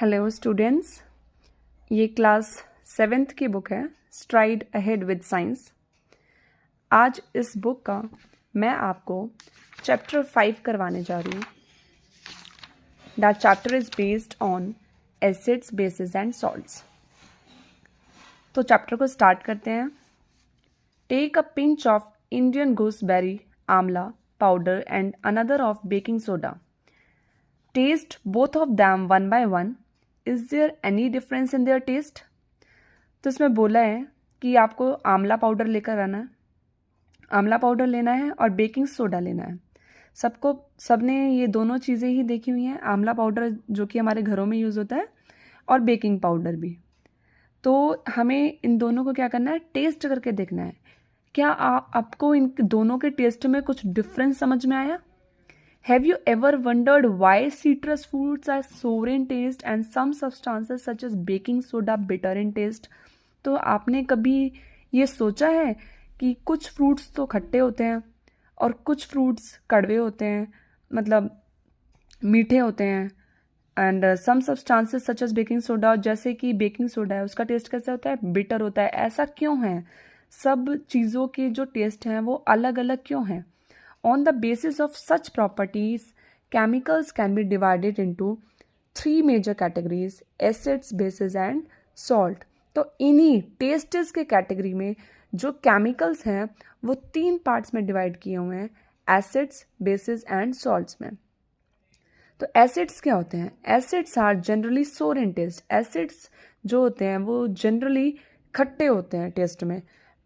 Hello students, ये class 7th की book है स्ट्राइड अहेड विद साइंस। आज इस बुक का मैं आपको चैप्टर 5 करवाने जा रही हूँ। That chapter is based on acids, bases and salts. तो चैप्टर को स्टार्ट करते हैं। Take a pinch of Indian gooseberry amla powder and another of baking soda. Taste both of them one by one. Is there any difference in their taste? तो इसमें बोला है कि आपको आंवला पाउडर लेकर आना है, आंवला पाउडर लेना है और बेकिंग सोडा लेना है। सबने ये दोनों चीज़ें ही देखी हुई हैं, आंवला पाउडर जो कि हमारे घरों में यूज़ होता है और बेकिंग पाउडर भी। तो हमें इन दोनों को क्या करना है, टेस्ट करके देखना है। क्या आपको इन दोनों के टेस्ट में कुछ डिफरेंस समझ में आया? Have you ever wondered why citrus fruits are sour in taste and some substances such as baking soda bitter in taste? तो आपने कभी ये सोचा है कि कुछ फ्रूट्स तो खट्टे होते हैं और कुछ फ्रूट्स कड़वे होते हैं, मतलब मीठे होते हैं। And some substances such as baking soda, जैसे कि बेकिंग सोडा है उसका टेस्ट कैसा होता है, बिटर होता है। ऐसा क्यों है? सब चीज़ों के जो टेस्ट हैं वो अलग अलग क्यों हैं? On the basis of such properties, chemicals can be divided into 3 major categories: acids, bases and salt. तो इन्हीं टेस्ट्स के कैटेगरी में जो केमिकल्स हैं वो 3 पार्ट्स में डिवाइड किए हुए हैं, एसिड्स, बेसिस एंड सॉल्ट्स में। तो एसिड्स क्या होते हैं? एसिड्स आर जनरली सोर इन टेस्ट। एसिड्स जो होते हैं वो जनरली खट्टे होते हैं टेस्ट में,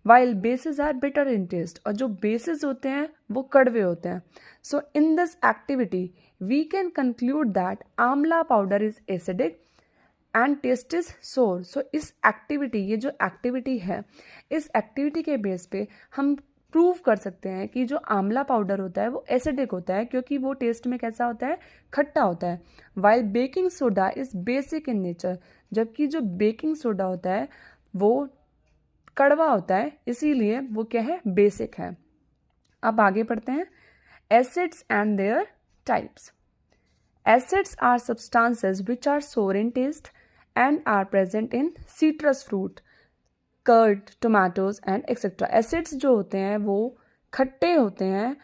while bases are bitter in taste, और जो बेसिस होते हैं वो कड़वे होते हैं। So in this activity we can conclude that amla powder is acidic and taste is sour. So इस एक्टिविटी, ये जो एक्टिविटी है, इस एक्टिविटी के बेस पे हम प्रूव कर सकते हैं कि जो आंवला पाउडर होता है वो एसिडिक होता है, क्योंकि वो टेस्ट में कैसा होता है, खट्टा होता है। While baking soda is basic in nature, जबकि जो बेकिंग सोडा होता है वो कड़वा होता है, इसीलिए वो क्या है, बेसिक है। अब आगे पढ़ते हैं। Acids and their types. Acids are substances which are sour in taste and are present in citrus fruit, curd, tomatoes and etcetera. Acids जो होते हैं वो खट्टे होते हैं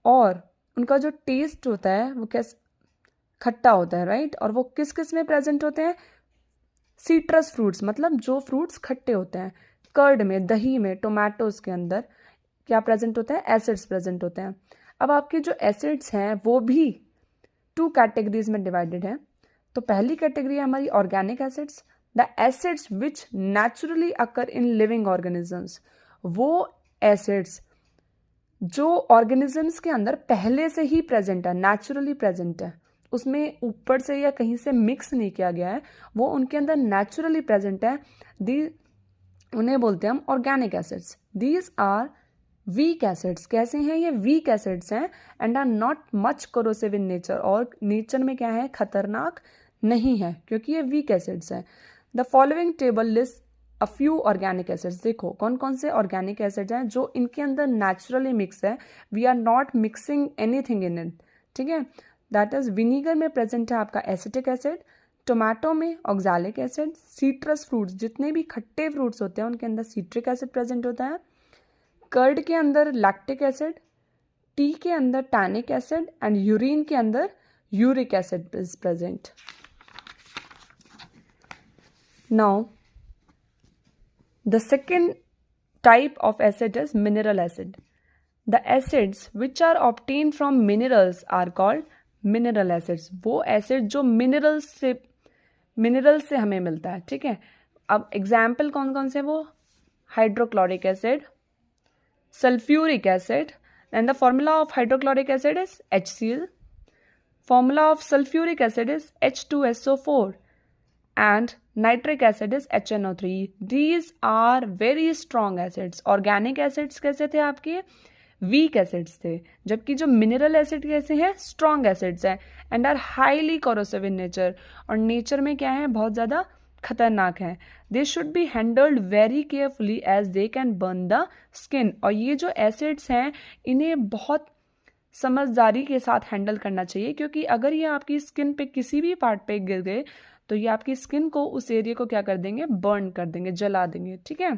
और उनका जो टेस्ट होता है वो कैसे, खट्टा होता है, राइट। और वो किस किस में प्रेजेंट होते हैं? सिट्रस फ्रूट्स, मतलब जो फ्रूट्स खट्टे होते हैं। कर्ड में, दही में, टोमेटोज के अंदर क्या प्रेजेंट होता है? एसिड्स प्रेजेंट होते हैं। अब आपके जो एसिड्स हैं वो भी 2 कैटेगरीज में डिवाइडेड है। तो पहली कैटेगरी है हमारी organic acids, the acids which naturally occur in living organisms. वो एसिड्स जो ऑर्गेनिजम्स के अंदर पहले से ही प्रेजेंट है, नेचुरली प्रेजेंट है, उसमें ऊपर से या कहीं से मिक्स नहीं किया गया है, वो उनके अंदर नेचुरली प्रेजेंट है, उन्हें बोलते हैं हम organic acids. These are weak acids. कैसे हैं ये? वीक एसिड्स हैं and are not much corrosive in nature, और नेचर में क्या है, खतरनाक नहीं है, क्योंकि ये वीक एसिड्स हैं। The following table list a few organic acids. देखो कौन कौन से ऑर्गेनिक एसिड्स हैं जो इनके अंदर नेचुरली मिक्स है, we are not mixing anything in it, ठीक है। दैट इज विनीगर में प्रेजेंट है आपका एसिटिक एसिड, टोमेटो में ऑक्सैलिक एसिड, सिट्रस फ्रूट्स, जितने भी खट्टे फ्रूट्स होते हैं उनके अंदर सिट्रिक एसिड प्रेजेंट होता है, कर्ड के अंदर लैक्टिक एसिड, टी के अंदर टैनिक एसिड एंड यूरिन के अंदर uric acid is present. Now the second type of acid is mineral acid. The acids which are obtain from minerals are called mineral acids. वो acid जो mineral से हमें मिलता है, ठीक है। अब एग्जाम्पल कौन कौन से? वो hydrochloric acid, sulphuric acid, and the formula of hydrochloric acid is HCl, formula of sulphuric acid is H2SO4 and nitric acid is HNO3. These are very strong acids. Organic acids कैसे थे आपके? Weak acids थे, जबकि जो mineral acid कैसे हैं? Strong acids हैं and are highly corrosive in nature, और नेचर में क्या है, बहुत ज़्यादा खतरनाक है। They should be handled very carefully as they can burn the skin. और ये जो एसिड्स हैं इन्हें बहुत समझदारी के साथ हैंडल करना चाहिए, क्योंकि अगर ये आपकी स्किन पे किसी भी पार्ट पे गिर गए तो ये आपकी स्किन को, उस एरिया को क्या कर देंगे, बर्न कर देंगे, जला देंगे, ठीक है।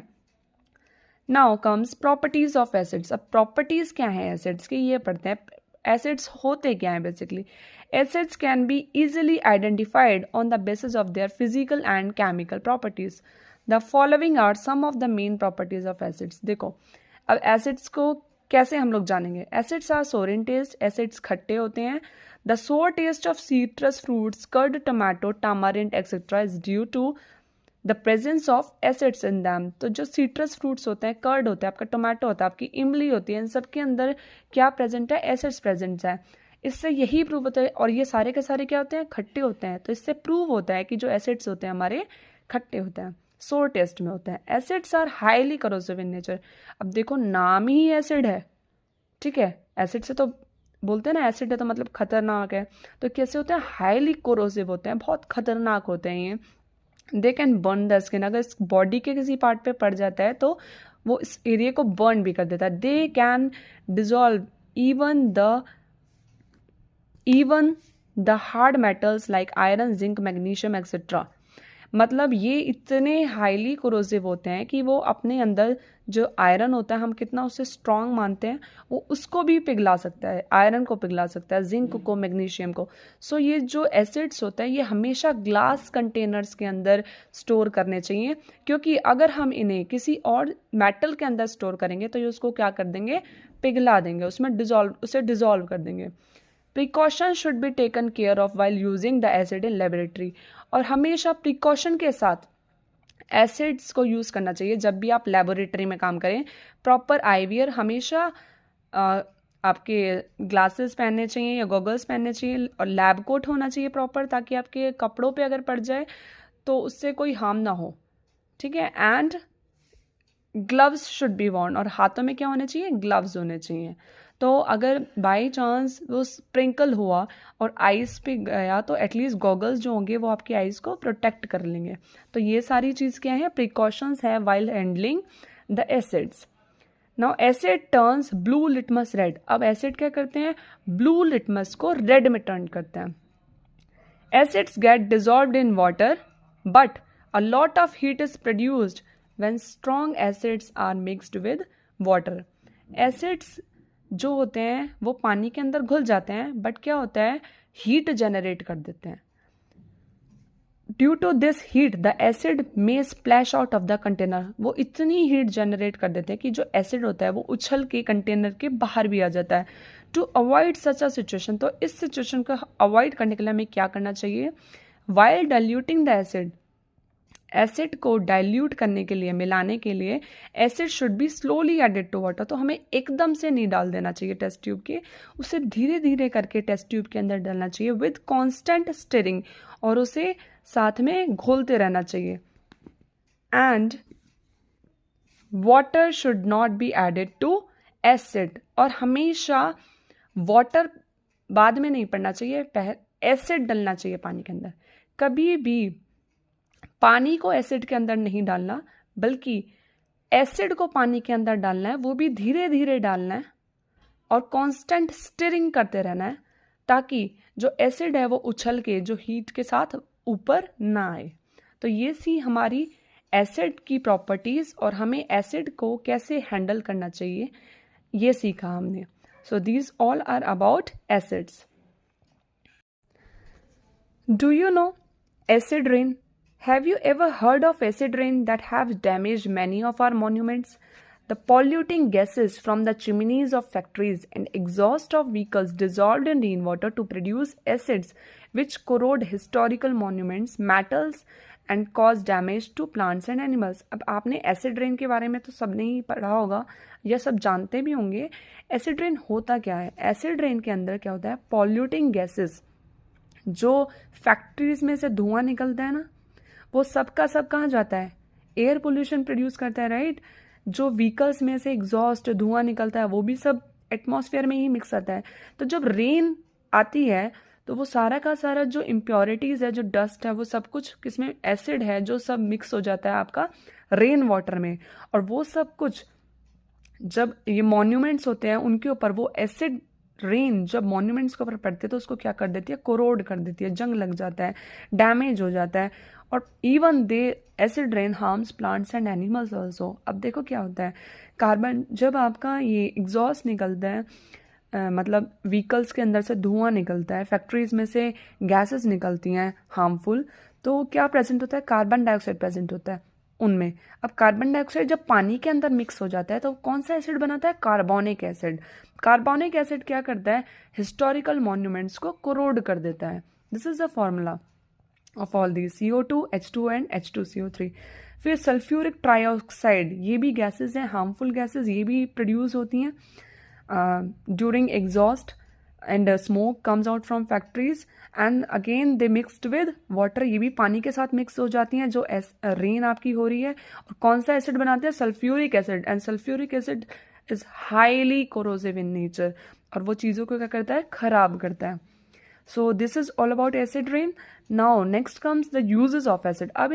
Now comes properties of acids. अब प्रॉपर्टीज क्या है एसिड्स की, ये पढ़ते हैं। एसिड्स होते क्या हैं basically. Acids can be easily identified on the basis of their physical and chemical properties. The following are some of the main properties of acids. देखो अब एसिड्स को कैसे हम लोग जानेंगे। Acids are sour in test, acids खट्टे होते हैं। The sour taste of citrus fruits, curd, tomato, tamarind etcetera is due to the presence of acids in them. तो जो सिट्रस फ्रूट्स होते हैं, कर्ड होता है, आपका टोमेटो होता है, आपकी इमली होती है, इन सब के अंदर क्या प्रेजेंट है, एसिड्स प्रेजेंट है। इससे यही प्रूव होता है, और ये सारे के सारे क्या होते हैं, खट्टे होते हैं। तो इससे प्रूव होता है कि जो एसिड्स होते हैं हमारे खट्टे होते हैं, सोर टेस्ट में होते हैं। Acids are highly corrosive in nature. अब देखो नाम ही एसिड है, ठीक है, एसिड से तो बोलते हैं ना, एसिड है तो मतलब खतरनाक है। तो कैसे होते हैं, हाईली कोरोसिव होते हैं, बहुत खतरनाक होते हैं ये। दे कैन बर्न द स्किन। अगर इस बॉडी के किसी पार्ट पे पड़ जाता है तो वो इस एरिया को बर्न भी कर देता है। They can dissolve even the hard metals like iron, zinc, magnesium etcetera. मतलब ये इतने हाईली कोरोसिव होते हैं कि वो अपने अंदर जो आयरन होता है, हम कितना उसे स्ट्रांग मानते हैं, वो उसको भी पिघला सकता है, आयरन को पिघला सकता है, जिंक को, मैग्नीशियम को। सो ये जो एसिड्स होते हैं ये हमेशा ग्लास कंटेनर्स के अंदर स्टोर करने चाहिए, क्योंकि अगर हम इन्हें किसी और मेटल के अंदर स्टोर करेंगे तो ये उसको क्या कर देंगे, पिघला देंगे, उसमें उसे डिजॉल्व कर देंगे। Precaution should be taken care of while using the acid in laboratory. और हमेशा प्रिकॉशन के साथ एसिड्स को यूज़ करना चाहिए जब भी आप लेबोरेटरी में काम करें। प्रॉपर आईवियर हमेशा आपके ग्लासेस पहनने चाहिए या गॉगल्स पहनने चाहिए, और लैब कोट होना चाहिए प्रॉपर, ताकि आपके कपड़ों पे अगर पड़ जाए तो उससे कोई हार्म ना हो, ठीक है। And gloves should be Warne, और हाथों में क्या होने चाहिए, ग्लव्स होने चाहिए। तो अगर बाई चांस वो स्प्रिंकल हुआ और आइस पे गया तो एटलीस्ट गॉगल्स जो होंगे वो आपकी आइस को प्रोटेक्ट कर लेंगे। तो ये सारी चीज़ क्या है, प्रिकॉशंस है while handling the acids. Now acid turns blue litmus red. अब एसिड क्या करते हैं, ब्लू लिटमस को रेड में टर्न करते हैं। Acids get dissolved in water but a lot of heat is produced when strong acids are mixed with water. Acids जो होते हैं वो पानी के अंदर घुल जाते हैं, बट क्या होता है, हीट जनरेट कर देते हैं। Due to this heat the acid may splash out of the container. वो इतनी हीट जनरेट कर देते हैं कि जो एसिड होता है वो उछल के कंटेनर के बाहर भी आ जाता है। To avoid such a situation, तो इस सिचुएशन को अवॉइड करने के लिए हमें क्या करना चाहिए, while diluting the acid, acid को डाइल्यूट करने के लिए, मिलाने के लिए acid should be slowly added to water. तो हमें एकदम से नहीं डाल देना चाहिए टेस्ट ट्यूब के, उसे धीरे धीरे करके टेस्ट ट्यूब के अंदर डालना चाहिए विद कांस्टेंट स्टिरिंग, और उसे साथ में घोलते रहना चाहिए। And water should not be added to acid, और हमेशा वाटर बाद में नहीं पड़ना चाहिए, पहले एसिड डलना चाहिए पानी के अंदर। कभी भी पानी को एसिड के अंदर नहीं डालना, बल्कि एसिड को पानी के अंदर डालना है, वो भी धीरे धीरे डालना है और कांस्टेंट स्टिरिंग करते रहना है, ताकि जो एसिड है वो उछल के जो हीट के साथ ऊपर ना आए। तो ये सी हमारी एसिड की प्रॉपर्टीज, और हमें एसिड को कैसे हैंडल करना चाहिए ये सीखा हमने। So these all are about acids. Do you know acid rain? Have you ever heard of acid rain that have damaged many of our monuments? The polluting gases from the chimneys of factories and exhaust of vehicles dissolved in rainwater to produce acids which corrode historical monuments, metals and cause damage to plants and animals. अब आपने acid rain के बारे में तो सबने ही पढ़ा होगा या सब जानते भी होंगे। एसिड रेन होता क्या है? एसिड रेन के अंदर क्या होता है, पॉल्यूटिंग गैसेस, जो फैक्ट्रीज में से धुआं निकलता है ना, वो सबका सब कहाँ जाता है, एयर पोल्यूशन प्रोड्यूस करता है, राइट। जो व्हीकल्स में से एग्जॉस्ट धुआं निकलता है वो भी सब एटमॉस्फेयर में ही मिक्स आता है। तो जब रेन आती है तो वो सारा का सारा जो इम्प्योरिटीज है, जो डस्ट है, वो सब कुछ किसमें, एसिड है, जो सब मिक्स हो जाता है आपका रेन वाटर में। और वो सब कुछ जब ये मॉन्यूमेंट्स होते हैं उनके ऊपर वो एसिड रेन जब मॉन्यूमेंट्स के ऊपर पड़ती है तो उसको क्या कर देती है, कोरोड कर देती है, जंग लग जाता है, डैमेज हो जाता है। और even they acid rain harms plants and animals also. अब देखो क्या होता है, कार्बन जब आपका ये एग्जॉस्ट निकलता है, मतलब व्हीकल्स के अंदर से धुआं निकलता है, फैक्ट्रीज में से गैसेस निकलती हैं हार्मफुल, तो क्या प्रेजेंट होता है, कार्बन डाइऑक्साइड प्रेजेंट होता है उनमें। अब कार्बन डाइऑक्साइड जब पानी के अंदर मिक्स हो जाता है तो कौन सा एसिड बनाता है, कार्बोनिक एसिड। कार्बोनिक एसिड क्या करता है, हिस्टोरिकल मॉन्यूमेंट्स को कोरोड कर देता है। This is the formula of all the CO2, H2 and H2CO3। फिर सल्फ्यूरिक ट्राइऑक्साइड, ये भी गैसेज हैं, हार्मफुल गैसेज, ये भी प्रोड्यूस होती हैं during exhaust and smoke comes out from factories and again they mixed with water, ये भी पानी के साथ मिक्स हो जाती हैं जो रेन आपकी हो रही है। और कौन सा एसिड बनाते हैं, sulphuric acid, and sulphuric acid is highly corrosive in nature, और वो चीज़ों को क्या करता है, खराब करता है। So this is all about acid rain. Now next comes the uses of acid. अब